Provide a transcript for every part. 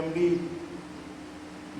MD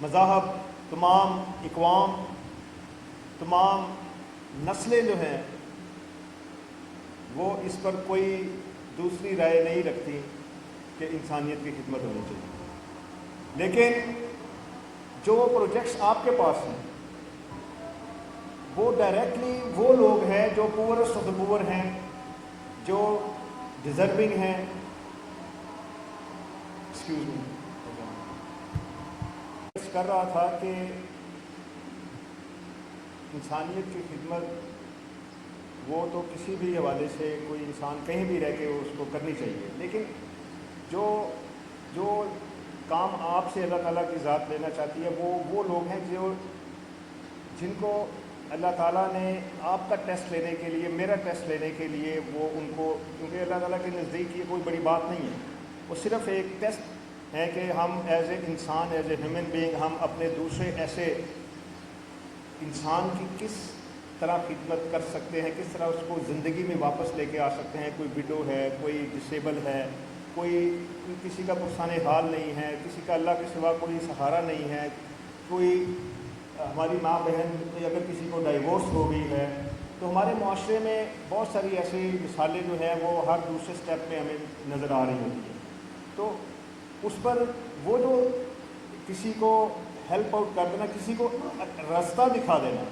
مذاہب، تمام اقوام، تمام نسلیں جو ہیں وہ اس پر کوئی دوسری رائے نہیں رکھتی کہ انسانیت کی خدمت ہونی چاہیے. لیکن جو پروجیکٹس آپ کے پاس ہیں وہ ڈائریکٹلی وہ لوگ ہیں جو پورسٹ آف دا پور ہیں، جو ڈیزرونگ ہیں. ایکسکیوز می، کر رہا تھا کہ انسانیت کی خدمت وہ تو کسی بھی حوالے سے کوئی انسان کہیں بھی رہ کے اس کو کرنی چاہیے، لیکن جو کام آپ سے اللہ تعالیٰ کی ذات لینا چاہتی ہے وہ لوگ ہیں جن کو اللہ تعالیٰ نے آپ کا ٹیسٹ لینے کے لیے، میرا ٹیسٹ لینے کے لیے وہ ان کو، کیونکہ اللہ تعالیٰ کے نزدیک یہ کوئی بڑی بات نہیں ہے، وہ صرف ایک ٹیسٹ ہے کہ ہم ایز اے انسان، ایز اے ہیومن بینگ، ہم اپنے دوسرے ایسے انسان کی کس طرح خدمت کر سکتے ہیں، کس طرح اس کو زندگی میں واپس لے کے آ سکتے ہیں. کوئی وڈو ہے، کوئی ڈسیبل ہے، کسی کا پرسان حال نہیں ہے، کسی کا اللہ کے سوا کوئی سہارا نہیں ہے، کوئی ہماری ماں بہن اگر کسی کو ڈائیورس ہو گئی ہے، تو ہمارے معاشرے میں بہت ساری ایسی مثالیں جو ہیں وہ ہر دوسرے سٹیپ میں ہمیں نظر آ رہی ہوتی ہیں. تو اس پر وہ جو کسی کو ہیلپ آؤٹ کر دینا، کسی کو راستہ دکھا دینا،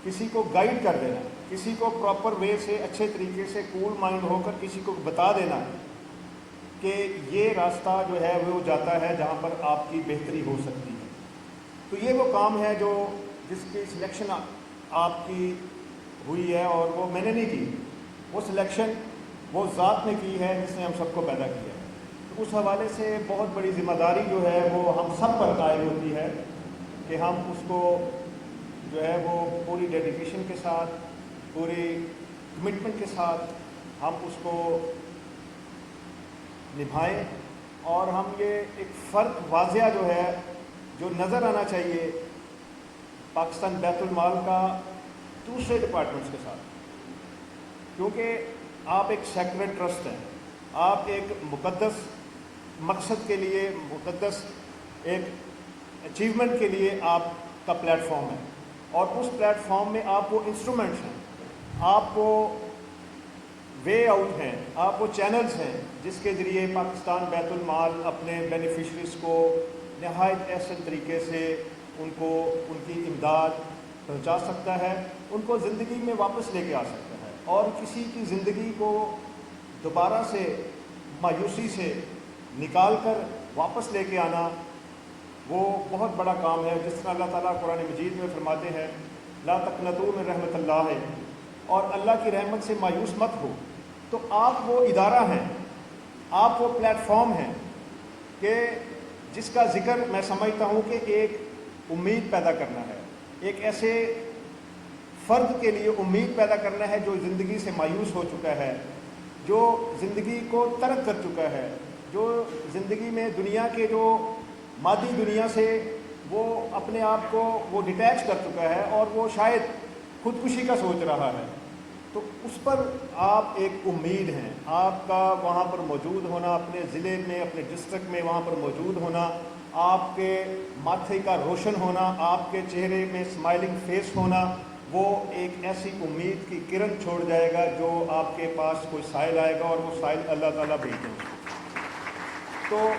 کسی کو گائیڈ کر دینا، کسی کو پراپر وے سے اچھے طریقے سے کول مائنڈ ہو کر کسی کو بتا دینا کہ یہ راستہ جو ہے وہ جاتا ہے جہاں پر آپ کی بہتری ہو سکتی ہے. تو یہ وہ کام ہے جس کی سلیکشن آپ کی ہوئی ہے، اور وہ میں نے نہیں کی، وہ سلیکشن وہ ذات نے کی ہے جس نے ہم سب کو پیدا کیا ہے. تو اس حوالے سے بہت بڑی ذمہ داری جو ہے وہ ہم سب پر قائم ہوتی ہے کہ ہم اس کو جو ہے وہ پوری ڈیڈیکیشن کے ساتھ، پوری کمٹمنٹ کے ساتھ ہم اس کو نبھائیں. اور ہم یہ ایک فرق واضح جو ہے جو نظر آنا چاہیے پاکستان بیت المال کا دوسرے ڈپارٹمنٹس کے ساتھ، کیونکہ آپ ایک سیکرڈ ٹرسٹ ہیں، آپ ایک مقدس مقصد کے لیے، مقدس ایک اچیومنٹ کے لیے آپ کا پلیٹ فارم ہے، اور اس پلیٹ فارم میں آپ وہ انسٹرومنٹس ہیں، آپ وہ وے آؤٹ ہیں، آپ وہ چینلز ہیں جس کے ذریعے پاکستان بیت المال اپنے بینیفیشریز کو نہایت احسن طریقے سے ان کی امداد پہنچا سکتا ہے، ان کو زندگی میں واپس لے کے آ سکتا ہے. اور کسی کی زندگی کو دوبارہ سے مایوسی سے نکال کر واپس لے کے آنا وہ بہت بڑا کام ہے. جس طرح اللہ تعالیٰ قرآن مجید میں فرماتے ہیں لا تقنطوا من رحمت اللہ ہے، اور اللہ کی رحمت سے مایوس مت ہو. تو آپ وہ ادارہ ہیں، آپ وہ پلیٹ فارم ہیں کہ جس کا ذکر میں سمجھتا ہوں کہ ایک امید پیدا کرنا ہے، ایک ایسے فرد کے لیے امید پیدا کرنا ہے جو زندگی سے مایوس ہو چکا ہے، جو زندگی کو ترک کر چکا ہے، جو زندگی میں دنیا کے جو مادی دنیا سے وہ اپنے آپ کو وہ ڈیٹیچ کر چکا ہے اور وہ شاید خودکشی کا سوچ رہا ہے. تو اس پر آپ ایک امید ہیں، آپ کا وہاں پر موجود ہونا، اپنے ضلع میں، اپنے ڈسٹرکٹ میں وہاں پر موجود ہونا، آپ کے ماتھے کا روشن ہونا، آپ کے چہرے میں اسمائلنگ فیس ہونا، وہ ایک ایسی امید کی کرن چھوڑ جائے گا جو آپ کے پاس کوئی سائل آئے گا، اور وہ سائل اللہ تعالیٰ بھیج دیں گے. تو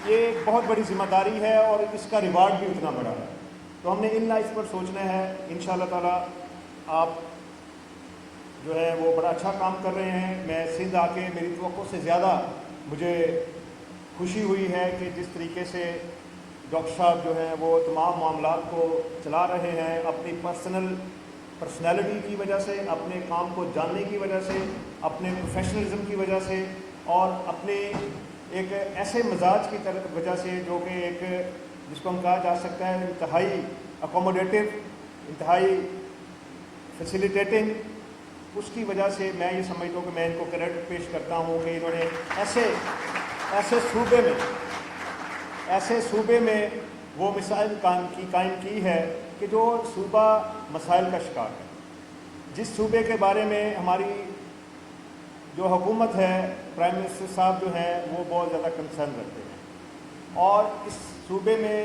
یہ ایک بہت بڑی ذمہ داری ہے اور اس کا ریوارڈ بھی اتنا بڑا ہے. تو ہم نے اس پر سوچنا ہے. انشاءاللہ تعالیٰ آپ جو ہے وہ بڑا اچھا کام کر رہے ہیں. میں سندھ آ کے میری توقع سے زیادہ مجھے خوشی ہوئی ہے کہ جس طریقے سے ڈاکٹر صاحب جو ہیں وہ تمام معاملات کو چلا رہے ہیں اپنی پرسنالٹی کی وجہ سے، اپنے کام کو جاننے کی وجہ سے، اپنے پروفیشنلزم کی وجہ سے، اور اپنے ایک ایسے مزاج کی وجہ سے جو کہ ایک جس کو ہم کہا جا سکتا ہے انتہائی اکوموڈیٹو، انتہائی فیسیلیٹیٹنگ. اس کی وجہ سے میں یہ سمجھتا ہوں کہ میں ان کو کریڈٹ پیش کرتا ہوں کہ انہوں نے ایسے صوبے میں وہ مسائل قائم کی ہے کہ جو صوبہ مسائل کا شکار ہے، جس صوبے کے بارے میں ہماری جو حکومت ہے، پرائم منسٹر صاحب جو ہیں وہ بہت زیادہ کنسرن رکھتے ہیں. اور اس صوبے میں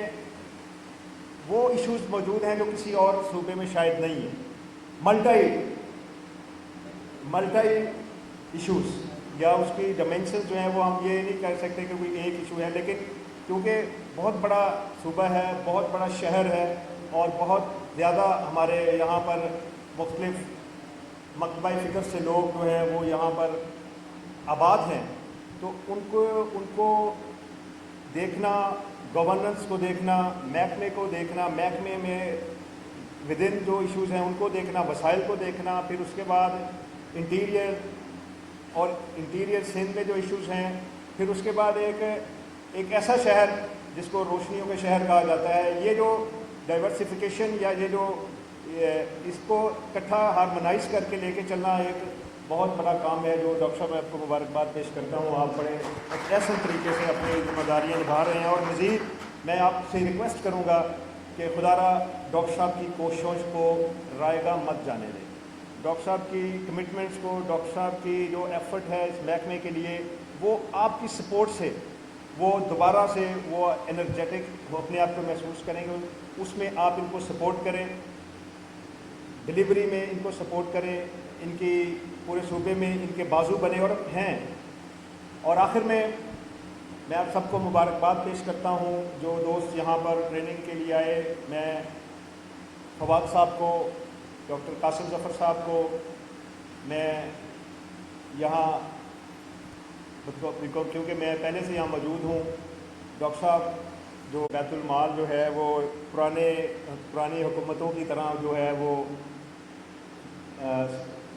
وہ ایشوز موجود ہیں جو کسی اور صوبے میں شاید نہیں ہے. ملٹائی ایشوز یا اس کی ڈائمینشنز جو ہیں وہ ہم یہ نہیں کہہ سکتے کہ کوئی ایک ایشو ہے، لیکن کیونکہ بہت بڑا صوبہ ہے، بہت بڑا شہر ہے اور بہت زیادہ ہمارے یہاں پر مختلف مکتبہ فکر سے لوگ جو ہیں وہ یہاں پر آباد ہیں، تو ان کو دیکھنا، گورننس کو دیکھنا، محکمے کو دیکھنا، محکمے میں ودن جو ایشوز ہیں ان کو دیکھنا، وسائل کو دیکھنا، پھر اس کے بعد انٹیریئر سندھ میں جو ایشوز ہیں، پھر اس کے بعد ایک ایسا شہر جس کو روشنیوں کا شہر کہا جاتا ہے. یہ جو ڈائیورسیفیکیشن یا یہ جو اس کو اکٹھا ہارمونائز کر کے لے کے چلنا ایک بہت بڑا کام ہے جو ڈاکٹر صاحب میں آپ کو مبارکباد پیش کرتا ہوں. آپ بڑے احسن طریقے سے اپنی ذمہ داریاں نبھا رہے ہیں، اور مزید میں آپ سے ریکویسٹ کروں گا کہ خدا را ڈاکٹر صاحب کی کوششوں کو رائے گاہ مت جانے دیں. ڈاکٹر صاحب کی کمٹمنٹس کو، ڈاکٹر صاحب کی جو ایفرٹ ہے اس محکمے کے لیے، وہ آپ کی سپورٹ سے وہ دوبارہ سے وہ انرجیٹک وہ اپنے آپ کو محسوس کریں گے. اس میں آپ ان کو سپورٹ کریں، ڈلیوری میں ان کو سپورٹ کریں، ان کی پورے صوبے میں ان کے بازو بنے اور ہیں. اور آخر میں آپ سب کو مبارکباد پیش کرتا ہوں جو دوست یہاں پر ٹریننگ کے لیے آئے. میں فواد صاحب کو، ڈاکٹر قاسم ظفر صاحب کو میں یہاں کیونکہ میں پہلے سے یہاں موجود ہوں. ڈاکٹر صاحب جو بیت المال جو ہے وہ پرانی حکومتوں کی طرح جو ہے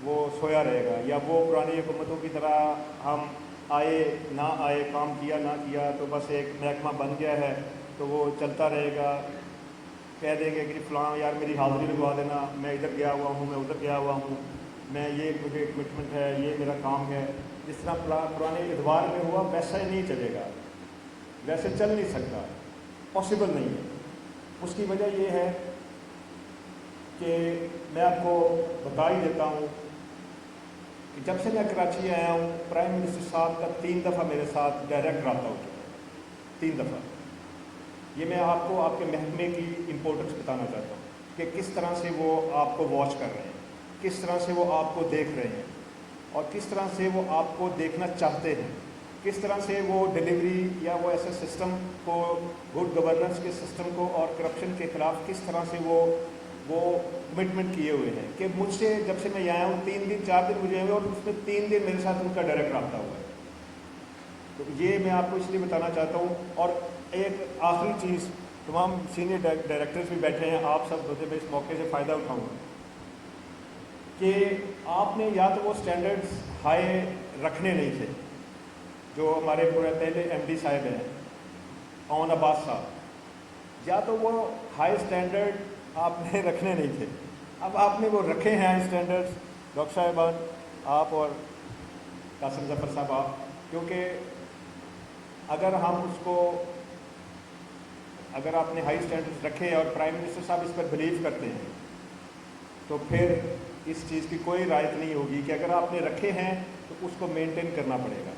وہ سویا رہے گا، یا وہ پرانی حکومتوں کی طرح ہم آئے نہ آئے، کام کیا نہ کیا تو بس ایک محکمہ بن گیا ہے تو وہ چلتا رہے گا. کہہ دیں گے کہ فلاں یار میری حاضری لگوا دینا، میں ادھر گیا ہوا ہوں، میں ادھر گیا ہوا ہوں، میں یہ مجھے کمٹمنٹ ہے، یہ میرا کام ہے. جس طرح پرانے ادوار میں ہوا ویسا ہی نہیں چلے گا، ویسے چل نہیں سکتا، پاسبل نہیں ہے. اس کی وجہ یہ ہے کہ میں آپ کو بتا ہی دیتا ہوں کہ جب سے میں کراچی آیا ہوں پرائم منسٹر صاحب کا 3 دفعہ میرے ساتھ ڈائریکٹ رابطہ ہو چکا ہے، 3 دفعہ. یہ میں آپ کو آپ کے محکمے کی امپورٹنس بتانا چاہتا ہوں کہ کس طرح سے وہ آپ کو واچ کر رہے ہیں، کس طرح سے وہ آپ کو دیکھ رہے ہیں، اور کس طرح سے وہ آپ کو دیکھنا چاہتے ہیں، کس طرح سے وہ ڈلیوری یا وہ ایسے سسٹم کو، گڈ گورننس کے سسٹم کو اور کرپشن کے خلاف کس طرح سے وہ کمٹمنٹ کیے ہوئے ہیں. کہ مجھ سے جب سے میں آیا ہوں 3 دن 4 دن مجھے ہوئے، اور اس میں 3 دن میرے ساتھ ان کا ڈائریکٹ رابطہ ہوا ہے. تو یہ میں آپ کو اس لیے بتانا چاہتا ہوں. اور ایک آخری چیز، تمام سینئر ڈائریکٹرز بھی بیٹھے ہیں، آپ سب ہوتے میں اس موقع سے فائدہ اٹھاؤں گا کہ آپ نے یا تو وہ سٹینڈرڈز ہائی رکھنے نہیں تھے جو ہمارے پورے پہلے ایم ڈی صاحب ہیں اون عباس صاحب، یا تو وہ ہائی سٹینڈرڈ آپ نے رکھنے نہیں تھے. اب آپ نے وہ رکھے ہیں ہائی سٹینڈرڈز، ڈاکٹر صاحبان آپ اور قاسم ظفر صاحب آپ، کیونکہ اگر آپ نے ہائی سٹینڈرڈز رکھے اور پرائم منسٹر صاحب اس پر بلیو کرتے ہیں تو پھر اس چیز کی کوئی رعایت نہیں ہوگی کہ اگر آپ نے رکھے ہیں تو اس کو مینٹین کرنا پڑے گا،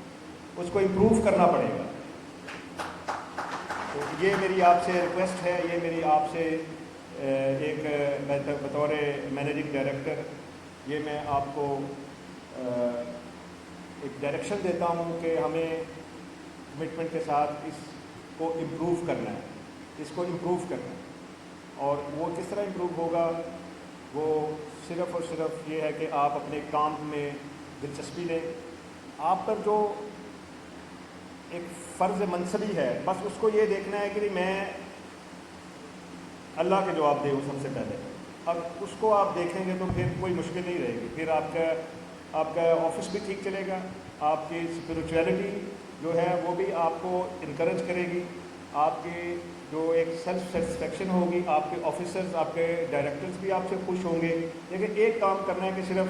اس کو امپروو کرنا پڑے گا. تو یہ میری آپ سے ریکویسٹ ہے، یہ میری آپ سے ایک بطور مینیجنگ ڈائریکٹر یہ میں آپ کو ایک ڈائریکشن دیتا ہوں کہ ہمیں کمٹمنٹ کے ساتھ اس کو امپروو کرنا ہے، اس کو امپروو کرنا ہے. اور وہ کس طرح امپروو ہوگا؟ وہ صرف اور صرف یہ ہے کہ آپ اپنے کام میں دلچسپی لیں. آپ پر جو ایک فرض منصبی ہے بس اس کو یہ دیکھنا ہے کہ میں اللہ کے جواب دے ہوں سب سے پہلے. اب اس کو آپ دیکھیں گے تو پھر کوئی مشکل نہیں رہے گی، پھر آپ کا آفس بھی ٹھیک چلے گا، آپ کی اسپریچویلٹی جو ہے وہ بھی آپ کو انکریج کرے گی، آپ کی جو ایک سیلف سیٹسفیکشن ہوگی، آپ کے آفیسرز، آپ کے ڈائریکٹرز بھی آپ سے خوش ہوں گے. لیکن ایک کام کرنا ہے کہ صرف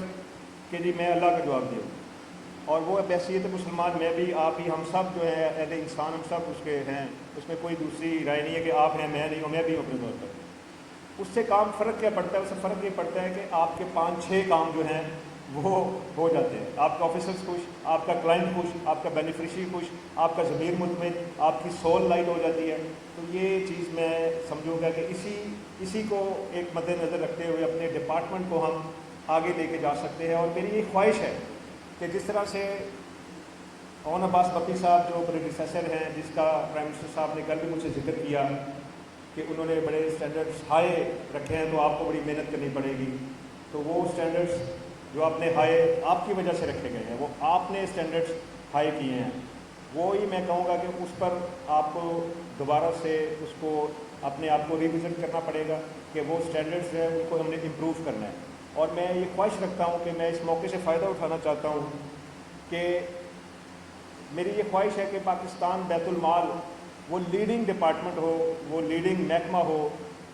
کہ جی میں اللہ کا جواب دوں، اور وہ بحیثیت مسلمان میں بھی، آپ ہی، ہم سب جو ہے اہل انسان، ہم سب اس کے ہیں، اس میں کوئی دوسری رائے نہیں ہے کہ آپ ہیں میں نہیں ہوں، میں بھی ہوں اپنے طور پر. اس سے کام فرق کیا پڑتا ہے؟ اس سے فرق یہ پڑتا ہے کہ آپ کے 5-6 کام جو ہیں وہ ہو جاتے ہیں. آپ کا آفیسرز خوش, آپ کا کلائنٹ خوش, آپ کا بینیفیشری خوش, آپ کا ضمیر مطمئن, آپ کی سول لائٹ ہو جاتی ہے. تو یہ چیز میں سمجھوں گا کہ اسی کو ایک مد نظر رکھتے ہوئے اپنے ڈپارٹمنٹ کو ہم آگے لے کے جا سکتے ہیں. اور میری یہ خواہش ہے کہ جس طرح سے اون عباس بپی صاحب جو پریڈیسیسر ہیں, جس کا پرائم منسٹر صاحب نے کل بھی مجھ سے ذکر کیا کہ انہوں نے بڑے اسٹینڈرڈس ہائی رکھے ہیں, تو آپ کو بڑی محنت کرنی پڑے گی. تو وہ اسٹینڈرڈس جو آپ نے ہائی آپ کی وجہ سے رکھے گئے ہیں, وہ آپ نے اسٹینڈرڈس ہائی کیے ہیں, وہی میں کہوں گا کہ اس پر آپ کو دوبارہ سے اس کو اپنے آپ کو ریویزٹ کرنا پڑے گا کہ وہ اسٹینڈرڈس ہیں ان کو ہم نے امپروو کرنا ہے. اور میں یہ خواہش رکھتا ہوں کہ میں اس موقع سے فائدہ اٹھانا چاہتا ہوں کہ میری یہ خواہش ہے کہ پاکستان بیت المال وہ لیڈنگ ڈپارٹمنٹ ہو, وہ لیڈنگ محکمہ ہو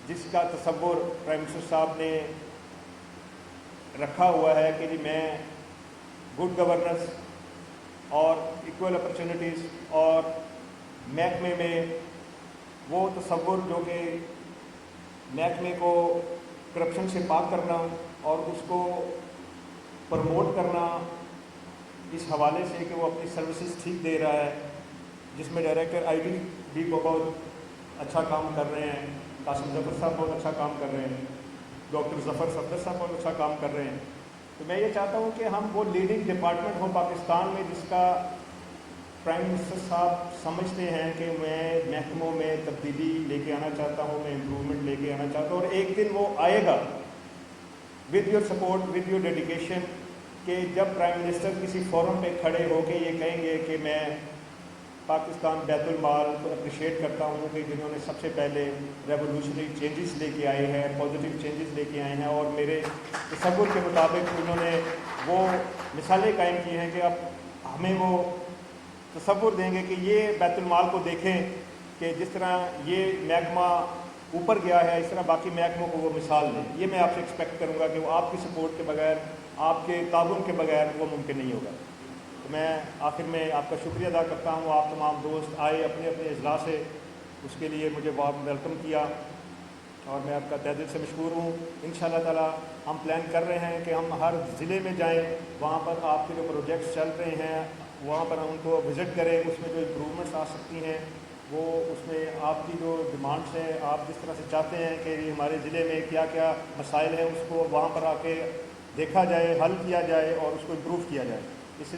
جس کا تصور پرائم منسٹر صاحب نے رکھا ہوا ہے کہ جی میں گڈ گورننس اور ایکول اپرچونٹیز اور محکمے میں وہ تصور جو کہ محکمے کو کرپشن سے پاک کرنا اور اس کو پروموٹ کرنا اس حوالے سے کہ وہ اپنی سروسز ٹھیک دے رہا ہے, جس میں ڈائریکٹر آئی ٹی بھی بہت اچھا کام کر رہے ہیں, قاسم ظفر صاحب بہت اچھا کام کر رہے ہیں, ڈاکٹر ظفر صفدر صاحب بہت اچھا کام کر رہے ہیں. تو میں یہ چاہتا ہوں کہ ہم وہ لیڈنگ ڈپارٹمنٹ ہوں پاکستان میں جس کا پرائم منسٹر صاحب سمجھتے ہیں کہ میں محکموں میں تبدیلی لے کے آنا چاہتا ہوں, میں امپرومنٹ لے کے آنا چاہتا ہوں. اور ایک دن وہ آئے گا with your support, with your dedication, کہ جب پرائم منسٹر کسی فورم پہ کھڑے ہو کے یہ کہیں گے کہ میں پاکستان بیت المال کو اپریشیٹ کرتا ہوں کہ جنہوں نے سب سے پہلے ریولیوشنری چینجز لے کے آئے ہیں, پازیٹیو چینجز لے کے آئے ہیں, اور میرے تصور کے مطابق انہوں نے وہ مثالیں قائم کی ہیں کہ اب ہمیں وہ تصور دیں گے کہ یہ بیت المال کو دیکھیں کہ جس طرح یہ محکمہ اوپر گیا ہے اس طرح باقی محکموں کو وہ مثال دیں. یہ میں آپ سے ایکسپیکٹ کروں گا کہ وہ آپ کی سپورٹ کے بغیر, آپ کے تعاون کے بغیر وہ ممکن نہیں ہوگا. تو میں آخر میں آپ کا شکریہ ادا کرتا ہوں. آپ تمام دوست آئے اپنے اپنے اجلاء سے, اس کے لیے مجھے وارم ویلکم کیا اور میں آپ کا تہ دل سے مشکور ہوں. انشاءاللہ تعالی ہم پلان کر رہے ہیں کہ ہم ہر ضلع میں جائیں, وہاں پر آپ کے جو پروجیکٹس چل رہے ہیں وہاں پر ہم ان کو وزٹ کریں, اس میں جو امپرومنٹس آ سکتی ہیں وہ اس میں آپ کی جو ڈیمانڈس ہیں, آپ جس طرح سے چاہتے ہیں کہ ہمارے ضلع میں کیا کیا مسائل ہیں اس کو وہاں پر آ کے دیکھا جائے, حل کیا جائے اور اس کو امپروو کیا جائے. اس